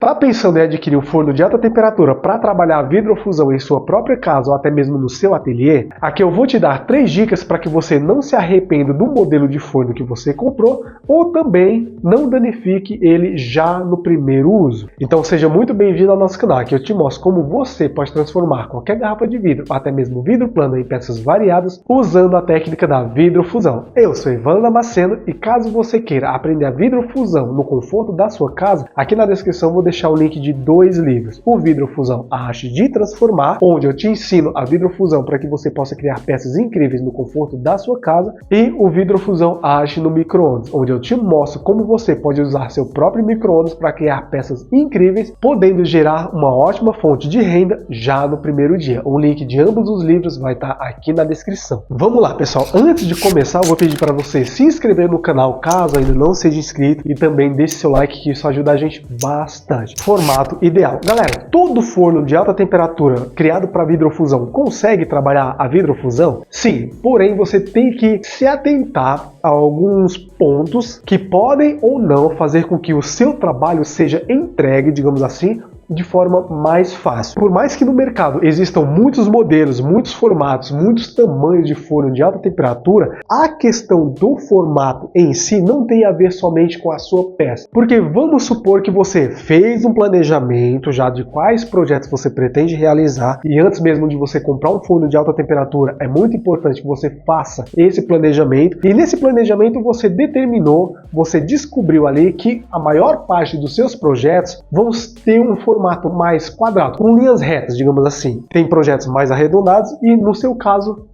Tá pensando em adquirir um forno de alta temperatura para trabalhar a vidrofusão em sua própria casa ou até mesmo no seu ateliê? Aqui eu vou te dar 3 dicas para que você não se arrependa do modelo de forno que você comprou ou também não danifique ele já no primeiro uso. Então seja muito bem-vindo ao nosso canal, que eu te mostro como você pode transformar qualquer garrafa de vidro, até mesmo vidro plano, em peças variadas usando a técnica da vidrofusão. Eu sou Ivan Damasceno e caso você queira aprender a vidrofusão no conforto da sua casa, aqui na descrição eu vou deixar o link de 2 livros. O Vidrofusão, a arte de transformar, onde eu te ensino a vidrofusão para que você possa criar peças incríveis no conforto da sua casa, e o Vidrofusão, a arte no micro-ondas, onde eu te mostro como você pode usar seu próprio micro-ondas para criar peças incríveis, podendo gerar uma ótima fonte de renda já no primeiro dia. O link de ambos os livros vai estar aqui na descrição. Vamos lá, pessoal. Antes de começar, eu vou pedir para você se inscrever no canal, caso ainda não seja inscrito, e também deixe seu like, que isso ajuda a gente bastante. Formato ideal. Galera, todo forno de alta temperatura criado para vidrofusão consegue trabalhar a vidrofusão? Sim, porém você tem que se atentar a alguns pontos que podem ou não fazer com que o seu trabalho seja entregue, digamos assim, de forma mais fácil. Por mais que no mercado existam muitos modelos, muitos formatos, muitos tamanhos de forno de alta temperatura, a questão do formato em si não tem a ver somente com a sua peça. Porque vamos supor que você fez um planejamento já de quais projetos você pretende realizar, e antes mesmo de você comprar um forno de alta temperatura, é muito importante que você faça esse planejamento, e nesse planejamento você determinou, você descobriu ali que a maior parte dos seus projetos vão ter um formato mais quadrado, com linhas retas, digamos assim. Tem projetos mais arredondados e no seu caso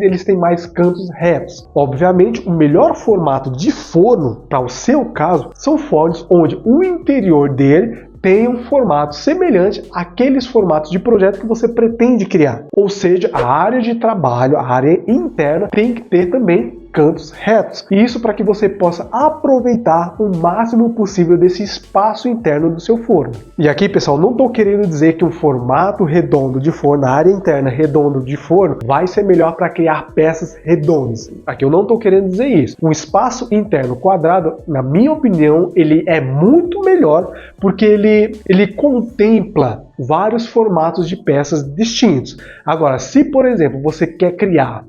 eles têm mais cantos retos. Obviamente, o melhor formato de forno para o seu caso são fornos onde o interior dele tem um formato semelhante àqueles formatos de projeto que você pretende criar. Ou seja, a área de trabalho, a área interna, tem que ter também cantos retos. E isso para que você possa aproveitar o máximo possível desse espaço interno do seu forno. E aqui, pessoal, não estou querendo dizer que um formato redondo de forno, a área interna redonda de forno, vai ser melhor para criar peças redondas. Aqui eu não estou querendo dizer isso. Um espaço interno quadrado, na minha opinião, ele é muito melhor porque ele contempla vários formatos de peças distintos. Agora, se por exemplo você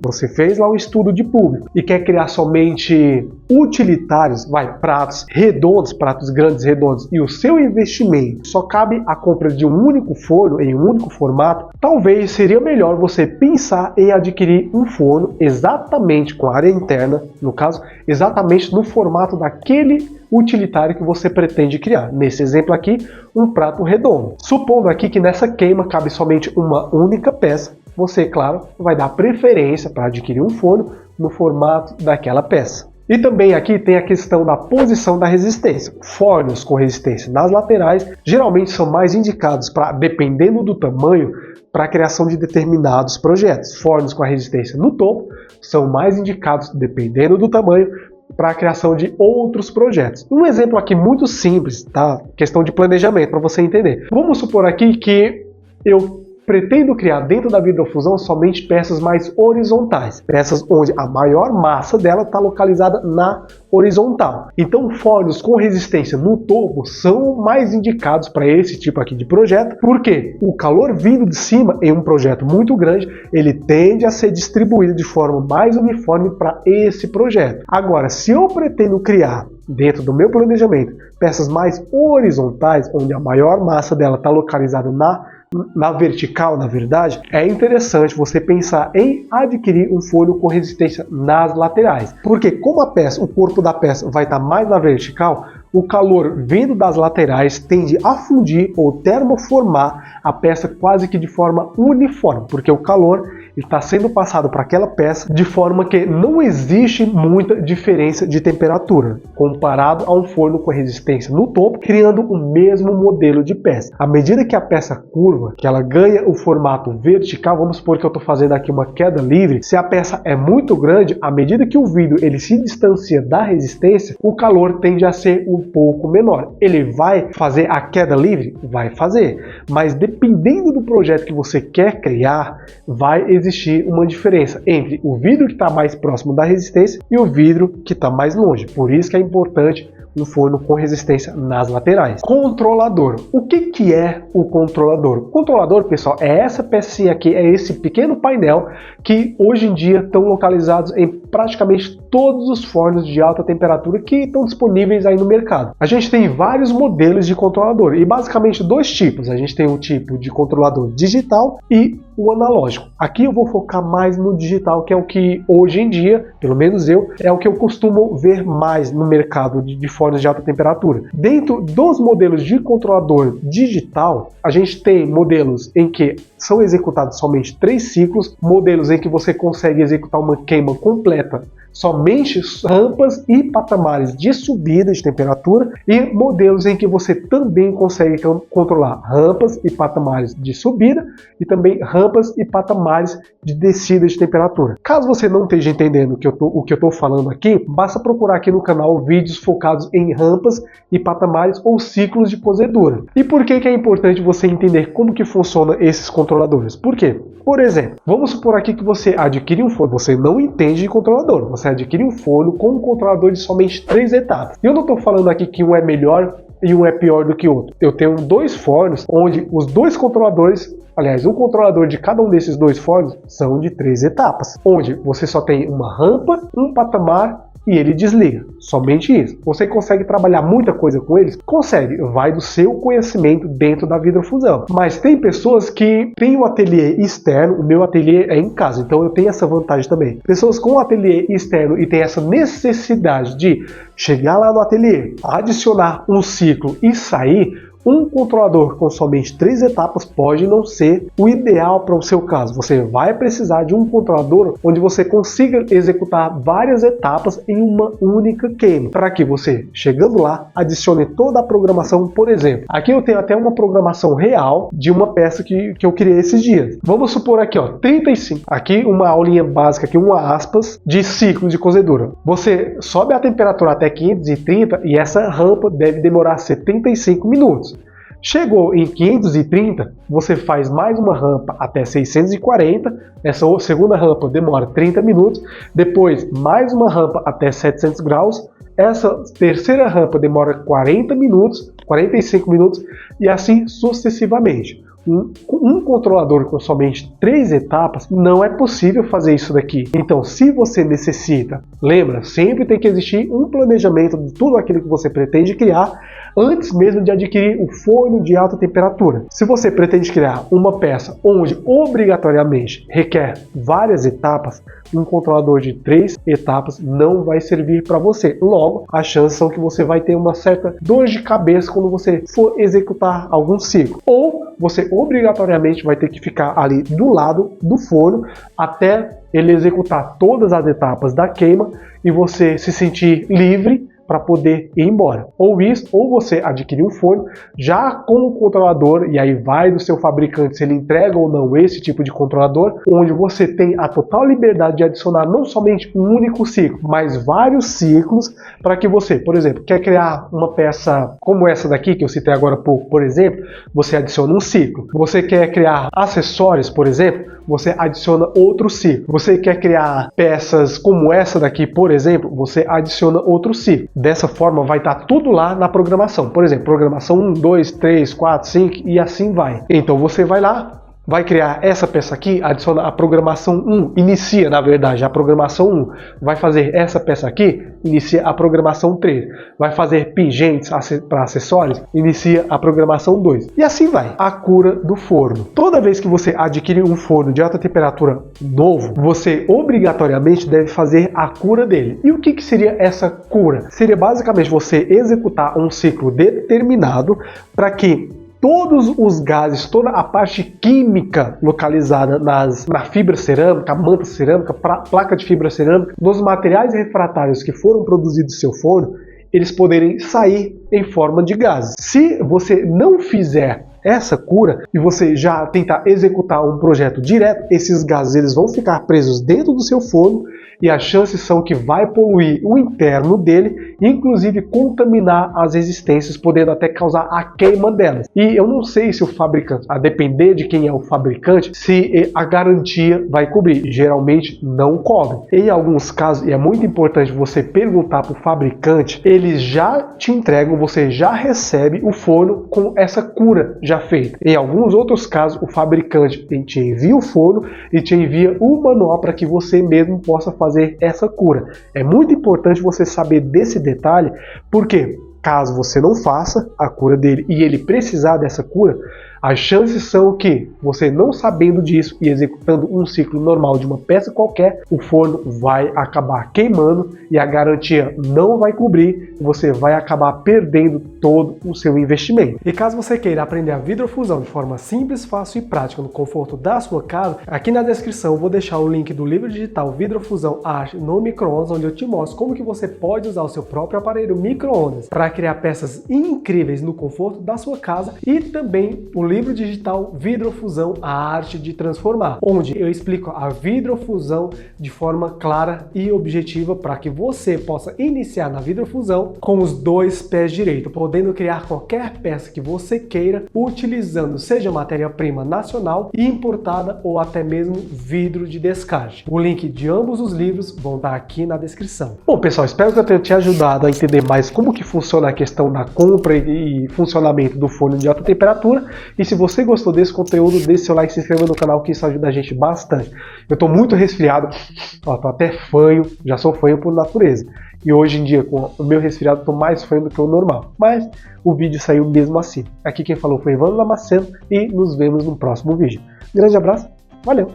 você fez lá um estudo de público e quer criar somente utilitários, pratos redondos, pratos grandes redondos, e o seu investimento só cabe a compra de um único forno em um único formato, talvez seria melhor você pensar em adquirir um forno exatamente com área interna, no caso, exatamente no formato daquele utilitário que você pretende criar. Nesse exemplo aqui, um prato redondo. Supondo aqui que nessa queima cabe somente uma única peça, você, claro, vai dar preferência para adquirir um forno no formato daquela peça. E também aqui tem a questão da posição da resistência. Fornos com resistência nas laterais geralmente são mais indicados para, dependendo do tamanho, para a criação de determinados projetos. Fornos com a resistência no topo são mais indicados, dependendo do tamanho, para a criação de outros projetos. Um exemplo aqui muito simples, tá? Questão de planejamento, para você entender. Vamos supor aqui que eu pretendo criar dentro da vidrofusão somente peças mais horizontais, peças onde a maior massa dela está localizada na horizontal. Então fornos com resistência no topo são mais indicados para esse tipo aqui de projeto, porque o calor vindo de cima em um projeto muito grande, ele tende a ser distribuído de forma mais uniforme para esse projeto. Agora, se eu pretendo criar dentro do meu planejamento peças mais horizontais, onde a maior massa dela está localizada na vertical, na verdade, é interessante você pensar em adquirir um forno com resistência nas laterais. Porque como o corpo da peça vai estar mais na vertical, o calor vindo das laterais tende a fundir ou termoformar a peça quase que de forma uniforme, porque o calor está sendo passado para aquela peça de forma que não existe muita diferença de temperatura, comparado a um forno com resistência no topo, criando o mesmo modelo de peça. À medida que a peça curva, que ela ganha o formato vertical, vamos supor que eu estou fazendo aqui uma queda livre, se a peça é muito grande, à medida que o vidro ele se distancia da resistência, o calor tende a ser um pouco menor. Ele vai fazer a queda livre? Vai fazer, mas dependendo do projeto que você quer criar, vai existir uma diferença entre o vidro que está mais próximo da resistência e o vidro que está mais longe. Por isso que é importante um forno com resistência nas laterais. Controlador. O que é o controlador? O controlador, pessoal, é essa pecinha aqui, é esse pequeno painel que hoje em dia estão localizados em praticamente todos os fornos de alta temperatura que estão disponíveis aí no mercado. A gente tem vários modelos de controlador e basicamente dois tipos. A gente tem o tipo de controlador digital e o analógico. Aqui eu vou focar mais no digital, que é o que hoje em dia, pelo menos eu, é o que eu costumo ver mais no mercado de fornos de alta temperatura. Dentro dos modelos de controlador digital, a gente tem modelos em que são executados somente 3 ciclos, modelos em que você consegue executar uma queima completa somente rampas e patamares de subida de temperatura, e modelos em que você também consegue controlar rampas e patamares de subida e também rampas e patamares de descida de temperatura. Caso você não esteja entendendo o que eu estou falando aqui, basta procurar aqui no canal vídeos focados em rampas e patamares ou ciclos de cozedura. E por que é importante você entender como que funciona esses controladores? Por quê? Por exemplo, vamos supor aqui que você adquire um forno, você não entende de controlador, você adquire um forno com um controlador de somente 3 etapas. E eu não estou falando aqui que um é melhor e um é pior do que o outro. Eu tenho 2 fornos onde os 2 controladores, aliás, um controlador de cada um desses 2 fornos são de 3 etapas, onde você só tem uma rampa, um patamar e ele desliga. Somente isso. Você consegue trabalhar muita coisa com eles? Consegue. Vai do seu conhecimento dentro da vidrofusão. Mas tem pessoas que têm um ateliê externo. O meu ateliê é em casa, então eu tenho essa vantagem também. Pessoas com um ateliê externo e tem essa necessidade de chegar lá no ateliê, adicionar um ciclo e sair. Um controlador com somente 3 etapas pode não ser o ideal para o seu caso. Você vai precisar de um controlador onde você consiga executar várias etapas em uma única queima, para que você, chegando lá, adicione toda a programação. Por exemplo, aqui eu tenho até uma programação real de uma peça que eu criei esses dias. Vamos supor aqui, ó, 35. Aqui uma aulinha básica, aqui uma aspas, de ciclo de cozedura. Você sobe a temperatura até 530 e essa rampa deve demorar 75 minutos. Chegou em 530, você faz mais uma rampa até 640, essa segunda rampa demora 30 minutos, depois mais uma rampa até 700 graus, essa terceira rampa demora 40 minutos, 45 minutos e assim sucessivamente. Um controlador com somente 3 etapas, não é possível fazer isso daqui. Então, se você necessita, lembra, sempre tem que existir um planejamento de tudo aquilo que você pretende criar antes mesmo de adquirir o forno de alta temperatura. Se você pretende criar uma peça onde obrigatoriamente requer várias etapas, um controlador de 3 etapas não vai servir para você. Logo, as chances são que você vai ter uma certa dor de cabeça quando você for executar algum ciclo. Ou você obrigatoriamente vai ter que ficar ali do lado do forno até ele executar todas as etapas da queima e você se sentir livre para poder ir embora. Ou isso, ou você adquirir um forno já com o controlador, e aí vai do seu fabricante se ele entrega ou não esse tipo de controlador, onde você tem a total liberdade de adicionar não somente um único ciclo, mas vários ciclos para que você, por exemplo, quer criar uma peça como essa daqui que eu citei agora há pouco, por exemplo, você adiciona um ciclo. Você quer criar acessórios, por exemplo, você adiciona outro ciclo. Você quer criar peças como essa daqui, por exemplo, você adiciona outro ciclo. Dessa forma vai estar tudo lá na programação. Por exemplo, programação 1, 2, 3, 4, 5 e assim vai. Então você vai lá, vai criar essa peça aqui, adiciona a programação 1, inicia na verdade a programação 1, vai fazer essa peça aqui, inicia a programação 3, vai fazer pingentes para acessórios, inicia a programação 2 e assim vai. A cura do forno. Toda vez que você adquirir um forno de alta temperatura novo, você obrigatoriamente deve fazer a cura dele. E o que seria essa cura? Seria basicamente você executar um ciclo determinado para que todos os gases, toda a parte química localizada na fibra cerâmica, manta cerâmica, placa de fibra cerâmica, dos materiais refratários que foram produzidos no seu forno, eles poderem sair em forma de gases. Se você não fizer essa cura e você já tentar executar um projeto direto, esses gases eles vão ficar presos dentro do seu forno e as chances são que vai poluir o interno dele inclusive contaminar as resistências, podendo até causar a queima delas. E eu não sei se o fabricante, a depender de quem é o fabricante, se a garantia vai cobrir. Geralmente não cobre. Em alguns casos, e é muito importante você perguntar para o fabricante, eles já te entregam, você já recebe o forno com essa cura já feita. Em alguns outros casos, o fabricante te envia o forno e te envia o manual para que você mesmo possa fazer essa cura. É muito importante você saber desse detalhe, porque caso você não faça a cura dele e ele precisar dessa cura, as chances são que, você não sabendo disso e executando um ciclo normal de uma peça qualquer, o forno vai acabar queimando e a garantia não vai cobrir, e você vai acabar perdendo todo o seu investimento. E caso você queira aprender a vidrofusão de forma simples, fácil e prática no conforto da sua casa, aqui na descrição eu vou deixar o link do livro digital Vidrofusão Arte no Micro-ondas, onde eu te mostro como que você pode usar o seu próprio aparelho micro-ondas para criar peças incríveis no conforto da sua casa, e também o livro digital Vidrofusão, a arte de transformar, onde eu explico a vidrofusão de forma clara e objetiva para que você possa iniciar na vidrofusão com os dois pés direitos, podendo criar qualquer peça que você queira, utilizando seja matéria-prima nacional e importada ou até mesmo vidro de descarte. O link de ambos os livros vão estar aqui na descrição. Bom, pessoal, espero que eu tenha te ajudado a entender mais como que funciona a questão da compra e funcionamento do forno de alta temperatura. E se você gostou desse conteúdo, deixe seu like, se inscreva no canal, que isso ajuda a gente bastante. Eu estou muito resfriado, estou até fanho, já sou fanho por natureza. E hoje em dia, com o meu resfriado, estou mais fanho do que o normal. Mas o vídeo saiu mesmo assim. Aqui quem falou foi Evandro Damasceno e nos vemos no próximo vídeo. Grande abraço, valeu!